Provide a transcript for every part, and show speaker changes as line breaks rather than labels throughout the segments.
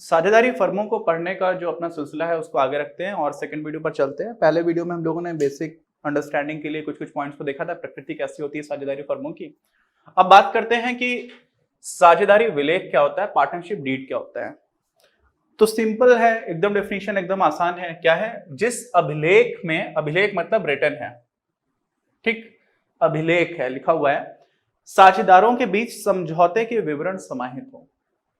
साझेदारी फर्मों को पढ़ने का जो अपना सिलसिला है उसको आगे रखते हैं और सेकंड वीडियो पर चलते हैं। पहले वीडियो में हम लोगों ने बेसिक अंडरस्टैंडिंग के लिए कुछ कुछ पॉइंट्स को देखा था, प्रकृति कैसी होती है साझेदारी फर्मों की। अब बात करते हैं कि साझेदारी विलेख क्या होता है, पार्टनरशिप डीड क्या होता है। तो सिंपल है एकदम, डेफिनेशन एकदम आसान है। क्या है? जिस अभिलेख में, अभिलेख मतलब रिटन है, ठीक, अभिलेख है, लिखा हुआ है, साझेदारों के बीच समझौते के विवरण समाहित हो।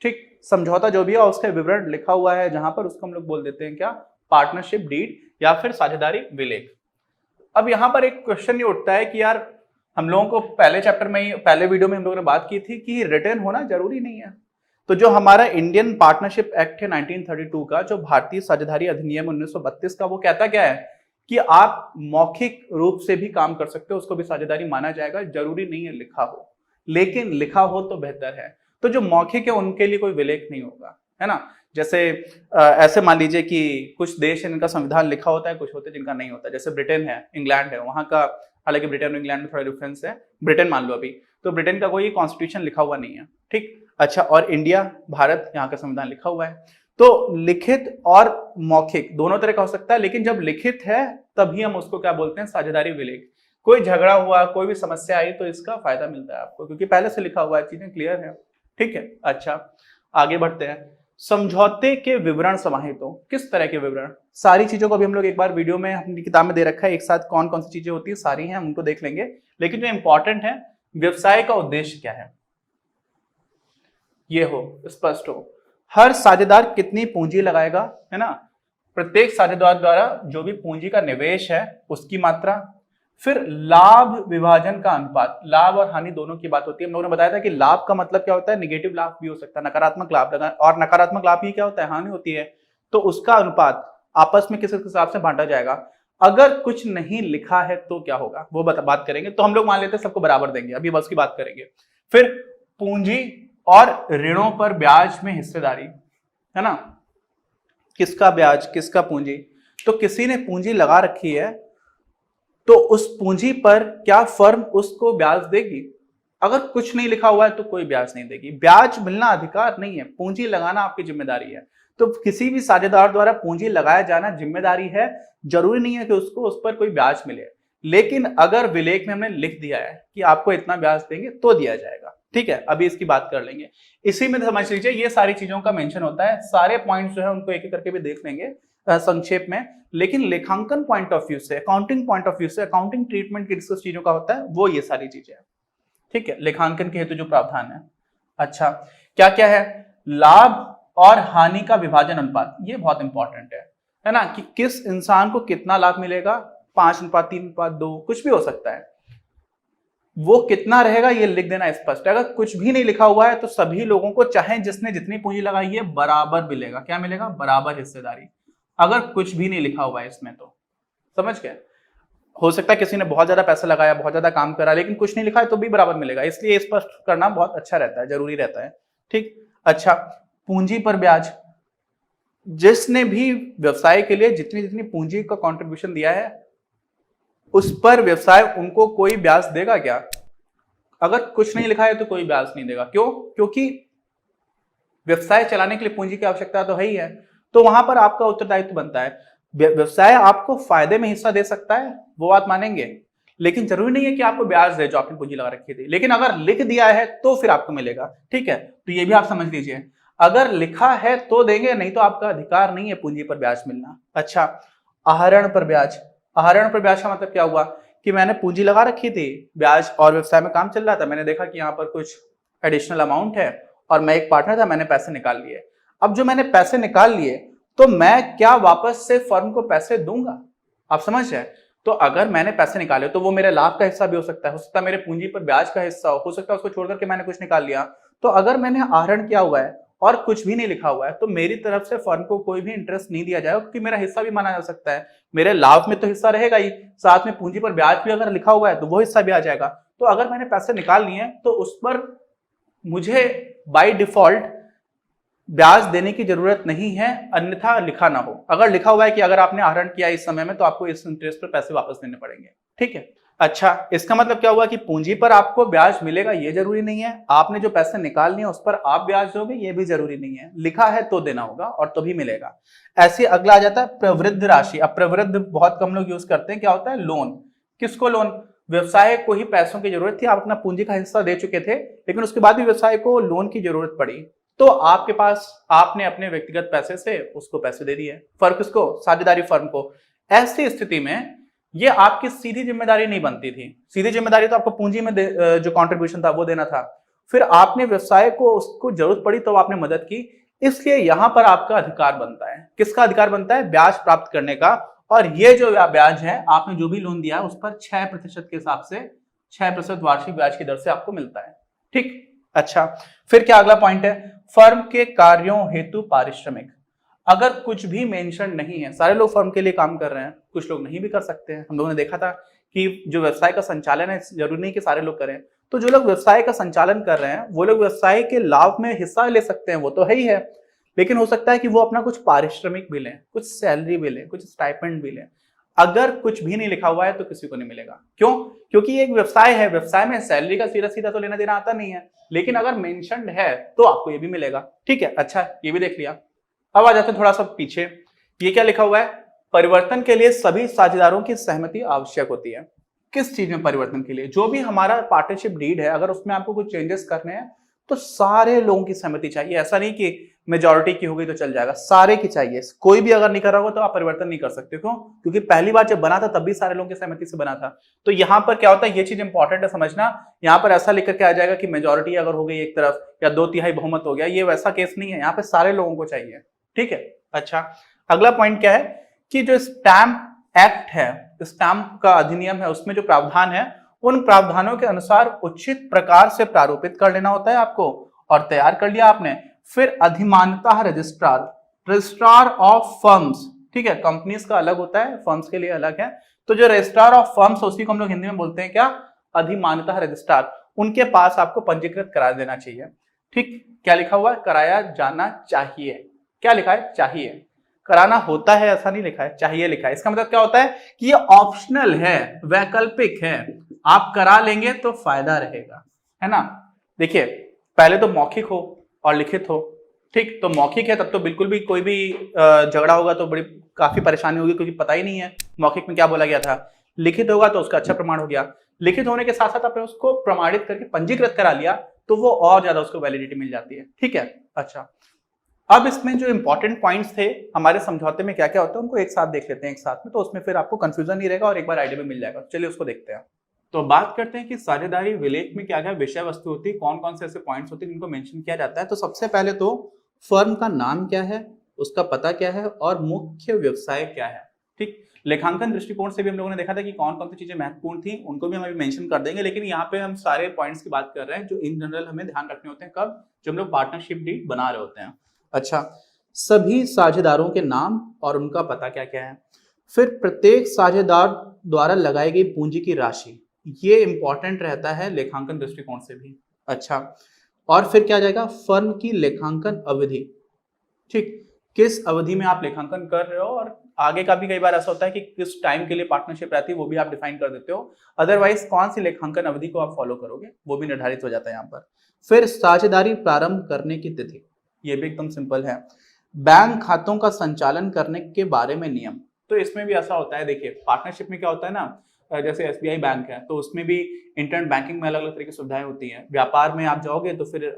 ठीक, समझौता जो भी है उसका विवरण लिखा हुआ है जहां पर, उसको हम लोग बोल देते हैं क्या? पार्टनरशिप डीड या फिर साझेदारी विलेख। अब यहां पर एक क्वेश्चन ये उठता है कि यार हम लोगों को पहले चैप्टर में ही, पहले वीडियो में हम लोगों ने बात की थी कि रिटर्न होना जरूरी नहीं है। तो जो हमारा इंडियन पार्टनरशिप एक्ट है 1932 का, जो भारतीय साझेदारी अधिनियम 1932 का, वो कहता क्या है कि आप मौखिक रूप से भी काम कर सकते हो, उसको भी साझेदारी माना जाएगा, जरूरी नहीं है लिखा हो, लेकिन लिखा हो तो बेहतर है। तो जो मौखिक है उनके लिए कोई विलेख नहीं होगा, है ना। जैसे ऐसे मान लीजिए कि कुछ देश है जिनका संविधान लिखा होता है, कुछ होते हैं जिनका नहीं होता। जैसे ब्रिटेन है, इंग्लैंड है, वहां का, हालांकि ब्रिटेन और इंग्लैंड में थोड़ा डिफरेंस है। ब्रिटेन मान लो अभी, तो ब्रिटेन का कोई कॉन्स्टिट्यूशन लिखा हुआ नहीं है, ठीक। अच्छा, और इंडिया, भारत, यहाँ का संविधान लिखा हुआ है। तो लिखित और मौखिक दोनों तरह का हो सकता है, लेकिन जब लिखित है तभी हम उसको क्या बोलते हैं? साझेदारी विलेख। कोई झगड़ा हुआ, कोई भी समस्या आई तो इसका फायदा मिलता है आपको, क्योंकि पहले से लिखा हुआ है, चीजें क्लियर है, ठीक है। अच्छा, आगे बढ़ते हैं। समझौते के विवरण समाहित हो। किस तरह के विवरण? सारी चीजों को भी हम लोग एक बार वीडियो में अपनी किताब में दे रखा है, एक साथ कौन कौन सी चीजें होती है, सारी हैं, उनको देख लेंगे। लेकिन जो इंपॉर्टेंट है, व्यवसाय का उद्देश्य क्या है, ये हो, स्पष्ट हो। हर साझेदार कितनी पूंजी लगाएगा, है ना। प्रत्येक साझेदार द्वारा जो भी पूंजी का निवेश है उसकी मात्रा। फिर लाभ विभाजन का अनुपात, लाभ और हानि दोनों की बात होती है। हम लोगों ने बताया था कि लाभ का मतलब क्या होता है? निगेटिव लाभ भी हो सकता है, नकारात्मक लाभ, और नकारात्मक लाभ ही क्या होता है? हानि होती है। तो उसका अनुपात आपस में किस हिसाब से बांटा जाएगा। अगर कुछ नहीं लिखा है तो क्या होगा, वो बात करेंगे। तो हम लोग मान लेते हैं सबको बराबर देंगे, अभी बस की बात करेंगे। फिर पूंजी और ऋणों पर ब्याज में हिस्सेदारी, है ना। किसका ब्याज, किसका पूंजी? तो किसी ने पूंजी लगा रखी है तो उस पूंजी पर क्या फर्म उसको ब्याज देगी? अगर कुछ नहीं लिखा हुआ है तो कोई ब्याज नहीं देगी। ब्याज मिलना अधिकार नहीं है, पूंजी लगाना आपकी जिम्मेदारी है। तो किसी भी साझेदार द्वारा पूंजी लगाया जाना जिम्मेदारी है, जरूरी नहीं है कि उसको उस पर कोई ब्याज मिले। लेकिन अगर विलेख में हमने लिख दिया है कि आपको इतना ब्याज देंगे तो दिया जाएगा, ठीक है। अभी इसकी बात कर लेंगे। इसी में समझ लीजिए ये सारी चीजों का मेंशन होता है। सारे पॉइंट्स जो है उनको एक एक करके भी देख लेंगे संक्षेप में। लेकिन लेखांकन पॉइंट ऑफ व्यू से, अकाउंटिंग पॉइंट ऑफ व्यू से, अकाउंटिंग ट्रीटमेंट की डिस्कस चीजों का होता है, वो ये सारी चीजें हैं, ठीक है। लेखांकन के हेतु जो प्रावधान है। अच्छा, क्या क्या है? लाभ और हानि का विभाजन अनुपात, ये बहुत इंपॉर्टेंट है ना, कि किस इंसान को कितना लाभ मिलेगा। 5:3:2 कुछ भी हो सकता है, वो कितना रहेगा ये लिख देना स्पष्ट। अगर कुछ भी नहीं लिखा हुआ है तो सभी लोगों को, चाहे जिसने जितनी पूंजी लगाई है, बराबर मिलेगा। क्या मिलेगा? बराबर हिस्सेदारी। अगर कुछ भी नहीं लिखा हुआ है इसमें तो, समझ गए। हो सकता है किसी ने बहुत ज्यादा पैसा लगाया, बहुत ज्यादा काम करा, लेकिन कुछ नहीं लिखा है तो भी बराबर मिलेगा। इसलिए स्पष्ट करना बहुत अच्छा रहता है, जरूरी रहता है, ठीक। अच्छा, पूंजी पर ब्याज। जिसने भी व्यवसाय के लिए जितनी जितनी पूंजी का कंट्रीब्यूशन दिया है उस पर व्यवसाय उनको कोई ब्याज देगा क्या? अगर कुछ नहीं लिखा है तो कोई ब्याज नहीं देगा। क्यों? क्योंकि व्यवसाय चलाने के लिए पूंजी की आवश्यकता तो है ही है। तो वहां पर आपका उत्तरदायित्व बनता है। व्यवसाय आपको फायदे में हिस्सा दे सकता है, वो बात मानेंगे, लेकिन जरूरी नहीं है कि आपको ब्याज दे जो आपने पूंजी लगा रखी थी। लेकिन अगर लिख दिया है तो फिर आपको मिलेगा, ठीक है। तो ये भी आप समझ लीजिए, अगर लिखा है तो देंगे, नहीं तो आपका अधिकार नहीं है पूंजी पर ब्याज मिलना। अच्छा, आहरण पर ब्याज। आहरण पर ब्याज का मतलब क्या हुआ कि मैंने पूंजी लगा रखी थी, ब्याज और व्यवसाय में काम चल रहा था, मैंने देखा कि यहाँ पर कुछ एडिशनल अमाउंट है और मैं एक पार्टनर था, मैंने पैसे निकाल लिए। अब जो मैंने पैसे निकाल लिए तो मैं क्या वापस से फर्म को पैसे दूंगा? आप समझ रहे हैं। तो अगर मैंने पैसे निकाले तो वो मेरे लाभ का हिस्सा भी हो सकता है मेरे पूंजी पर ब्याज का हिस्सा हो सकता है उसको छोड़ करके मैंने कुछ निकाल लिया। तो अगर मैंने आहरण किया हुआ है और कुछ भी नहीं लिखा हुआ है तो मेरी तरफ से फर्म को कोई भी इंटरेस्ट नहीं दिया जाएगा, क्योंकि मेरा हिस्सा भी माना जा सकता है। मेरे लाभ में तो हिस्सा रहेगा ही, साथ में पूंजी पर ब्याज भी अगर लिखा हुआ है तो वो हिस्सा भी आ जाएगा। तो अगर मैंने पैसे निकाल लिए तो उस पर मुझे बाय डिफॉल्ट ब्याज देने की जरूरत नहीं है, अन्यथा लिखा ना हो। अगर लिखा हुआ है कि अगर आपने आहरण किया इस समय में तो आपको इस इंटरेस्ट पर पैसे वापस देने पड़ेंगे, ठीक है। अच्छा, इसका मतलब क्या हुआ कि पूंजी पर आपको ब्याज मिलेगा ये जरूरी नहीं है, आपने जो पैसे निकाल लिए उस पर आप ब्याज दोगे ये भी जरूरी नहीं है, लिखा है तो देना होगा और तो भी मिलेगा। ऐसे अगला आ जाता है प्रवृद्ध राशि। अब प्रवृद्ध बहुत कम लोग यूज करते हैं, क्या होता है? लोन। किसको लोन? व्यवसाय को ही पैसों की जरूरत थी, आप अपना पूंजी का हिस्सा दे चुके थे, लेकिन उसके बाद भी व्यवसाय को लोन की जरूरत पड़ी, तो आपके पास आपने अपने व्यक्तिगत पैसे से उसको पैसे दे दिए। फर्क किसको? साझेदारी फर्म को। ऐसी स्थिति में ये आपकी सीधी जिम्मेदारी नहीं बनती थी। सीधी जिम्मेदारी तो आपको पूंजी में जो कंट्रीब्यूशन था वो देना था, फिर आपने व्यवसाय को उसको जरूरत पड़ी तो आपने मदद की, इसलिए यहां पर आपका अधिकार बनता है। किसका अधिकार बनता है? ब्याज प्राप्त करने का। और ये जो ब्याज है, आपने जो भी लोन दिया है उस पर 6% के हिसाब से 6% वार्षिक ब्याज की दर से आपको मिलता है। ठीक। अच्छा, फिर क्या अगला पॉइंट है? फर्म के कार्यों हेतु पारिश्रमिक। अगर कुछ भी मेंशन नहीं है, सारे लोग फर्म के लिए काम कर रहे हैं, कुछ लोग नहीं भी कर सकते हैं। हम लोगों ने देखा था कि जो व्यवसाय का संचालन है जरूरी नहीं कि सारे लोग करें, तो जो लोग व्यवसाय का संचालन कर रहे हैं वो लोग व्यवसाय के लाभ में हिस्सा ले सकते हैं, वो तो है ही है, लेकिन हो सकता है कि वो अपना कुछ पारिश्रमिक भी लें, कुछ सैलरी भी लें, कुछ स्टाइपेंड भी लें। अगर कुछ भी नहीं लिखा हुआ है तो किसी को नहीं मिलेगा। क्यों? क्योंकि ये एक व्यवसाय है, व्यवसाय में सैलरी का सीधा सीधा तो लेना देना आता नहीं है, लेकिन अगर मेंशन्ड है तो आपको ये भी मिलेगा। ठीक है, अच्छा, ये भी देख लिया। अब आ जाते हैं थोड़ा सा पीछे। ये क्या लिखा हुआ है? परिवर्तन के लिए सभी साझेदारों की सहमति आवश्यक होती है। किस चीज में परिवर्तन के लिए? जो भी हमारा पार्टनरशिप डीड है, अगर उसमें आपको कुछ चेंजेस करने हैं तो सारे लोगों की सहमति चाहिए। ऐसा नहीं कि मेजॉरिटी की हो गई तो चल जाएगा, सारे की चाहिए। कोई भी अगर नहीं कर रहा होगा तो आप परिवर्तन नहीं कर सकते। क्यों? क्योंकि पहली बार जब बना था तब भी सारे लोगों की सहमति से बना था। तो यहां पर क्या होता है, ये चीज इंपॉर्टेंट है समझना। यहां पर ऐसा लिख के आ जाएगा कि मेजॉरिटी अगर हो गई एक तरफ या 2/3 बहुमत हो गया, ये वैसा केस नहीं है, यहाँ पे सारे लोगों को चाहिए। ठीक है। अच्छा, अगला पॉइंट क्या है कि जो स्टैम्प एक्ट है, स्टैम्प का अधिनियम है, उसमें जो प्रावधान है उन प्रावधानों के अनुसार उचित प्रकार से प्रारूपित कर लेना होता है आपको, और तैयार कर लिया आपने, फिर अधिमानतः रजिस्ट्रार, रजिस्ट्रार ऑफ फर्म्स, ठीक है, कंपनीज का अलग होता है, फर्म्स के लिए अलग है, तो जो रजिस्ट्रार ऑफ फर्म्स उसी को हम लोग हिंदी में बोलते हैं क्या? अधिमानतः रजिस्ट्रार। उनके पास आपको पंजीकृत करा देना चाहिए। ठीक, क्या लिखा हुआ है? कराया जाना चाहिए। क्या लिखा है? चाहिए। कराना होता है ऐसा नहीं लिखा है, चाहिए लिखा है। इसका मतलब क्या होता है कि ये ऑप्शनल है, वैकल्पिक है, आप करा लेंगे तो फायदा रहेगा, है ना। देखिए, पहले तो मौखिक हो और लिखित हो। ठीक, तो मौखिक है तब तो बिल्कुल भी कोई भी झगड़ा होगा तो बड़ी काफी परेशानी होगी, क्योंकि पता ही नहीं है मौखिक में क्या बोला गया था। लिखित होगा तो उसका अच्छा प्रमाण हो गया। लिखित होने के साथ साथ आपने उसको प्रमाणित करके पंजीकृत करा लिया तो वो और ज्यादा उसको वैलिडिटी मिल जाती है। ठीक है। अच्छा, अब इसमें जो इंपॉर्टेंट पॉइंट्स थे हमारे समझौते में क्या क्या होता है उनको एक साथ देख लेते हैं एक साथ में, तो उसमें फिर आपको कंफ्यूजन नहीं रहेगा और एक बार आइडिया भी मिल जाएगा। चलिए उसको देखते हैं। तो बात करते हैं कि साझेदारी विलेख में क्या क्या विषय वस्तु होती है, कौन कौन से ऐसे पॉइंट्स होते हैं जिनको मेंशन किया जाता है। तो सबसे पहले तो फर्म का नाम क्या है, उसका पता क्या है और मुख्य व्यवसाय क्या है। ठीक, लेखांकन दृष्टिकोण से भी हम लोगों ने देखा था कि कौन कौन सी चीजें महत्वपूर्ण थी, उनको भी हम अभी मेंशन कर देंगे, लेकिन यहाँ पे हम सारे पॉइंट्स की बात कर रहे हैं जो इन जनरल हमें ध्यान रखने होते हैं। कब? जब हम लोग पार्टनरशिप डीड बना रहे होते हैं। अच्छा, सभी साझेदारों के नाम और उनका पता क्या क्या है, फिर प्रत्येक साझेदार द्वारा लगाई गई पूंजी की राशि, ये इंपॉर्टेंट रहता है लेखांकन दृष्टिकोण से भी। अच्छा, और फिर क्या जाएगा? फर्म की लेखांकन अवधि। ठीक, किस अवधि में आप लेखांकन कर रहे हो, और आगे का भी कई बार ऐसा होता है कि किस टाइम के लिए पार्टनरशिप रहती है वो भी आप डिफाइन कर देते हो। अदरवाइज कौन सी लेखांकन अवधि को आप फॉलो करोगे वो भी निर्धारित हो जाता है यहाँ पर। फिर साझेदारी प्रारंभ करने की तिथि, ये भी एकदम सिंपल है। बैंक खातों का संचालन करने के बारे में नियम, तो इसमें भी ऐसा होता है। देखिए, पार्टनरशिप में क्या होता है ना, जैसे एसबीआई बैंक है तो उसमें भी इंटरनेट बैंकिंग में अलग अलग तरह की सुविधाएं होती हैं। व्यापार में आप जाओगे तो फिर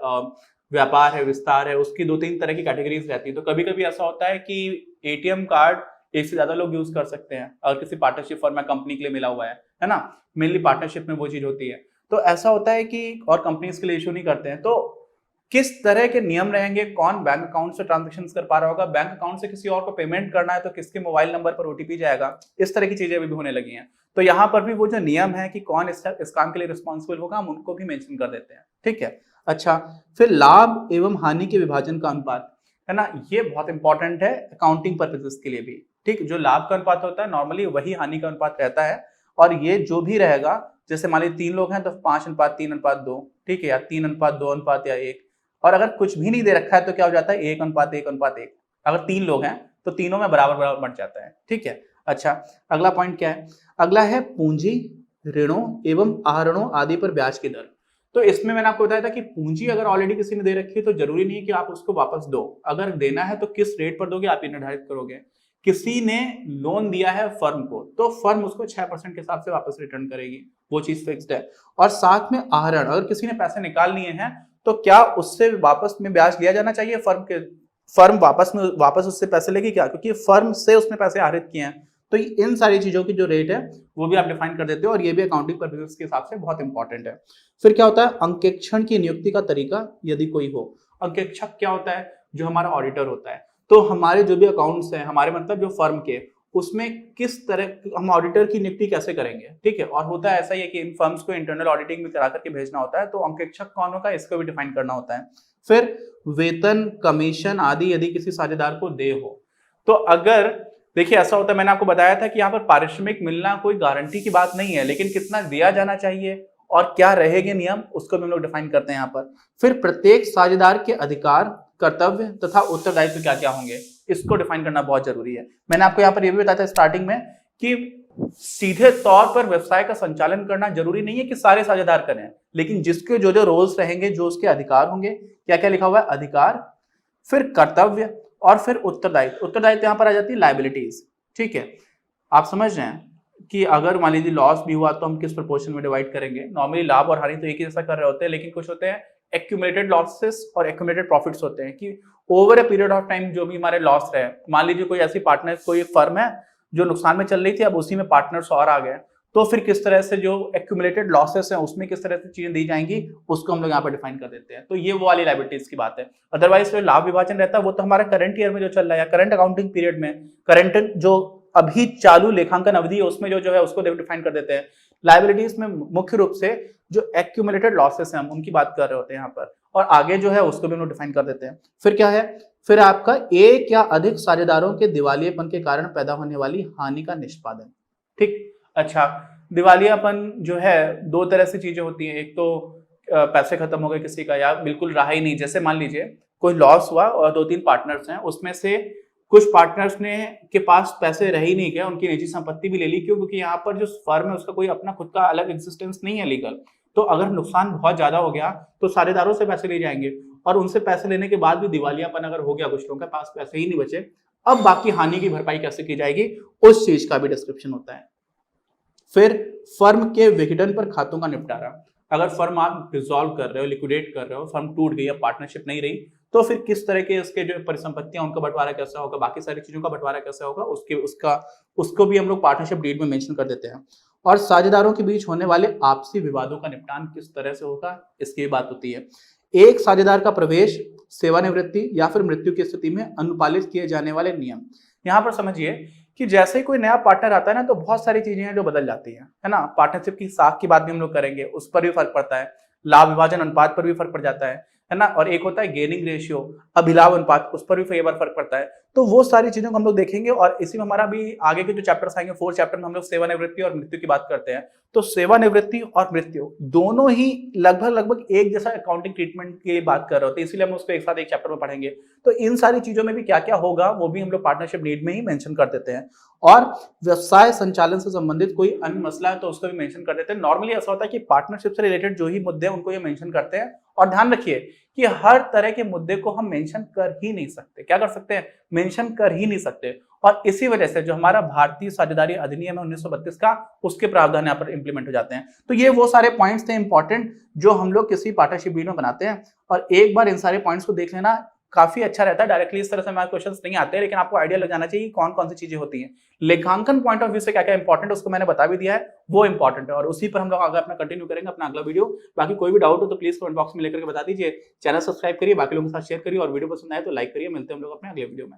व्यापार है, विस्तार है, उसकी 2-3 तरह की कैटेगरीज रहती है। तो कभी कभी ऐसा होता है कि एटीएम कार्ड एक से ज्यादा लोग यूज कर सकते हैं अगर किसी पार्टनरशिप फर्म या कंपनी के लिए मिला हुआ है ना। मेनली पार्टनरशिप में वो चीज होती है। तो ऐसा होता है कि और कंपनीज के लिए इशू नहीं करते हैं। तो किस तरह के नियम रहेंगे, कौन बैंक अकाउंट से ट्रांजेक्शन कर पा रहा होगा, बैंक अकाउंट से किसी और को पेमेंट करना है तो किसके मोबाइल नंबर पर ओटीपी जाएगा, इस तरह की चीजें भी होने लगी हैं। तो यहाँ पर भी वो जो नियम है कि कौन इस काम के लिए रिस्पॉन्सिबल होगा, हम उनको भी मेंशन कर देते हैं। ठीक है। अच्छा, फिर लाभ एवं हानि के विभाजन का अनुपात है ना, ये बहुत इंपॉर्टेंट है अकाउंटिंग पर्पसेस के लिए भी। ठीक, जो लाभ का अनुपात होता है नॉर्मली वही हानि का अनुपात रहता है, और ये जो भी रहेगा, जैसे मान लीजिए 3 लोग हैं तो 5:3:2, ठीक है, या 3:2 या 1, और अगर कुछ भी नहीं दे रखा है तो क्या हो जाता है 1:1:1। अगर 3 लोग हैं तो तीनों में बराबर बराबर बंट जाता है। ठीक है। अच्छा, अगला पॉइंट क्या है? अगला है पूंजी ऋणों एवं आहरणों आदि पर ब्याज की दर। तो इसमें मैंने आपको बताया था कि पूंजी अगर ऑलरेडी किसी ने दे रखी है तो जरूरी नहीं है कि आप उसको वापस दो, अगर देना है तो किस रेट पर दोगे आप ये निर्धारित करोगे। किसी ने लोन दिया है फर्म को तो फर्म उसको 6% के हिसाब से वापस रिटर्न करेगी, वो चीज फिक्स्ड है। और साथ में आहरण, अगर किसी ने पैसे निकाल लिए हैं तो क्या उससे वापस में ब्याज लिया जाना चाहिए फर्म वापस उससे पैसे लेगी क्या, क्योंकि फर्म से उसने पैसे आहरित किए हैं। तो इन सारी चीजों की जो रेट है वो भी आप डिफाइन कर देते हो और ये भी अकाउंटिंग पर्पसेस के हिसाब से बहुत इंपॉर्टेंट है। फिर क्या होता है अंकेक्षण की नियुक्ति का तरीका यदि कोई हो। अंकेक्षक क्या होता है, जो हमारा ऑडिटर होता है। तो हमारे जो भी अकाउंट्स हैं, हमारे मतलब जो फर्म के, उसमें किस तरह हम ऑडिटर की नियुक्ति कैसे करेंगे, ठीक है। और होता है ऐसा ही है कि इन फर्म्स को इंटरनल ऑडिटिंग भी करा करके भेजना होता है, तो अंकेक्षक कौन होगा इसको भी डिफाइन करना होता है। फिर वेतन, कमीशन आदि यदि किसी साझेदार को दे हो तो अगर देखिए ऐसा होता है, मैंने आपको बताया था कि यहाँ पर पारिश्रमिक मिलना कोई गारंटी की बात नहीं है, लेकिन कितना दिया जाना चाहिए और क्या रहेंगे नियम उसको भी हम लोग डिफाइन करते हैं यहाँ पर। फिर प्रत्येक साझेदार के अधिकार, कर्तव्य तथा उत्तरदायित्व क्या क्या होंगे इसको डिफाइन करना बहुत जरूरी है। मैंने आपको यहाँ पर यह भी बताया था स्टार्टिंग में कि सीधे तौर पर व्यवसाय का संचालन करना जरूरी नहीं है कि सारे साझेदार करें, लेकिन जिसके जो जो रोल्स रहेंगे, जो उसके अधिकार होंगे, क्या क्या लिखा हुआ है अधिकार, फिर कर्तव्य और फिर उत्तरदायित्व। उत्तरदायित्व यहाँ पर आ जाती है लायबिलिटीज, ठीक है। आप समझ रहे हैं कि अगर मान लीजिए लॉस भी हुआ तो हम किस प्रोपोर्शन में डिवाइड करेंगे। नॉर्मली लाभ और हानि तो एक ही जैसा कर रहे होते हैं, लेकिन कुछ होते हैं एक्यूमुलेटेड लॉसेस और एक्यूमुलेटेड प्रॉफिट्स होते हैं कि over a period of time जो भी हमारे लॉस रहे, मान लीजिए कोई ऐसी पार्टनर, कोई फर्म है जो नुकसान में चल रही थी, अब उसी में पार्टनर्स और आ गए, तो फिर किस तरह से जो एक्यूमुलेटेड लॉसेस हैं उसमें किस तरह से चीजें दी जाएंगी उसको हम लोग यहाँ पर डिफाइन कर देते हैं। तो ये वो वाली लायबिलिटीज की बात है। अदरवाइज जो लाभ विभाजन रहता है वो तो हमारा करंट ईयर में जो चल रहा है या करंट अकाउंटिंग पीरियड में, करंट जो अभी चालू लेखांकन अवधि है उसमें जो है उसको डिफाइन कर देते हैं। लायबिलिटीज में मुख्य रूप से जो एक्यूमुलेटेड लॉसेस हैं हम उनकी बात कर रहे होते हैं यहाँ पर, और आगे जो है उसको भी हम डिफाइन कर देते हैं। फिर क्या है, फिर आपका एक या अधिक साझेदारों के दिवालियेपन के कारण पैदा होने वाली हानि का निष्पादन, ठीक। अच्छा, दिवालियापन जो है दो तरह से चीजें होती हैं, एक तो पैसे खत्म हो गए किसी का या बिल्कुल रहा ही नहीं। जैसे मान लीजिए कोई लॉस हुआ और 2-3 पार्टनर्स हैं, उसमें से कुछ पार्टनर्स ने के पास पैसे रह ही नहीं गए, उनकी निजी संपत्ति भी ले ली। क्यों? क्योंकि यहाँ पर जो फर्म है उसका कोई अपना खुद का अलग एग्जिस्टेंस नहीं है लीगल। तो अगर नुकसान बहुत ज्यादा हो गया तो साझेदारों से पैसे ले जाएंगे, और उनसे पैसे लेने के बाद भी दिवालियापन अगर हो गया, कुछ लोगों के पास पैसे ही नहीं बचे, अब बाकी हानि की भरपाई कैसे की जाएगी उस चीज का भी डिस्क्रिप्शन होता है। फिर फर्म के विघटन पर खातों का निपटारा। अगर फर्म आप डिसॉल्व कर रहे हो, लिक्विडेट कर रहे हो, फर्म टूट गई, पार्टनरशिप नहीं रही, तो फिर किस तरह के इसके जो परिसंपत्तियां उनका बंटवारा कैसा होगा, बाकी सारी चीजों का बंटवारा कैसा होगा, उसको भी हम लोग पार्टनरशिप डीड में मेंशन कर देते हैं। और साझेदारों के बीच होने वाले आपसी विवादों का निपटान किस तरह से होगा इसकी बात होती है। एक साझेदार का प्रवेश, सेवानिवृत्ति या फिर मृत्यु की स्थिति में अनुपालित किए जाने वाले नियम। यहाँ पर समझिए कि जैसे ही कोई नया पार्टनर आता है ना, तो बहुत सारी चीजें हैं जो बदल जाती हैं, है ना। पार्टनरशिप की साख की बात भी हम लोग करेंगे, उस पर भी फर्क पड़ता है, लाभ विभाजन अनुपात पर भी फर्क पड़ जाता है ना। और एक होता है गेनिंग रेशियो, अभिलाभ अनुपात, उस पर भी कई बार फर्क पड़ता है। तो वो सारी चीजों को हम लोग देखेंगे, और इसी में हमारा भी आगे के जो चैप्टर्स आएंगे, 4 चैप्टर में हम लोग सेवानिवृत्ति और मृत्यु की बात करते हैं। तो सेवानिवृत्ति और मृत्यु दोनों ही लगभग एक जैसा अकाउंटिंग ट्रीटमेंट की बात कर रहे होते हैं, इसीलिए हम उसको एक साथ एक चैप्टर में पढ़ेंगे। तो इन सारी चीजों में भी क्या क्या होगा वो भी हम लोग पार्टनरशिप नीड में ही मेंशन कर देते हैं। और व्यवसाय संचालन से संबंधित कोई अन्य मसला है तो उसको भी मेंशन कर देते हैं। नॉर्मली ऐसा होता है कि पार्टनरशिप से रिलेटेड जो ही मुद्दे हैं उनको ये मेंशन करते हैं। और ध्यान रखिए कि हर तरह के मुद्दे को हम मेंशन कर ही नहीं सकते। क्या कर सकते हैं? मेंशन कर ही नहीं सकते। और इसी वजह से जो हमारा भारतीय साझेदारी अधिनियम है 1932 का, उसके प्रावधान यहाँ पर इंप्लीमेंट हो जाते हैं। तो ये वो सारे पॉइंट्स थे इंपॉर्टेंट जो हम लोग किसी पार्टनरशिप डीड में बनाते हैं, और एक बार इन सारे पॉइंट्स को देख लेना काफी अच्छा रहता है। डायरेक्टली इस तरह से हमारे क्वेश्चंस नहीं आते हैं, लेकिन आपको आइडिया लग जाना चाहिए कौन कौन सी चीजें होती हैं। लेखांकन पॉइंट ऑफ व्यू से क्या क्या इंपॉर्टेंट है उसको मैंने बता भी दिया है, वो इंपॉर्टेंट है, और उसी पर हम लोग आगे अपना कंटिन्यू करेंगे अपना अगला वीडियो। बाकी कोई भी डाउट हो तो प्लीज कमेंट बॉक्स में लेकर के बता दीजिए। चैनल सब्सक्राइब करिए, बाकी लोगों के साथ शेयर करिए, और वीडियो पसंद आए तो लाइक करिए। मिलते हैं हम लोग अपने अगले वीडियो में।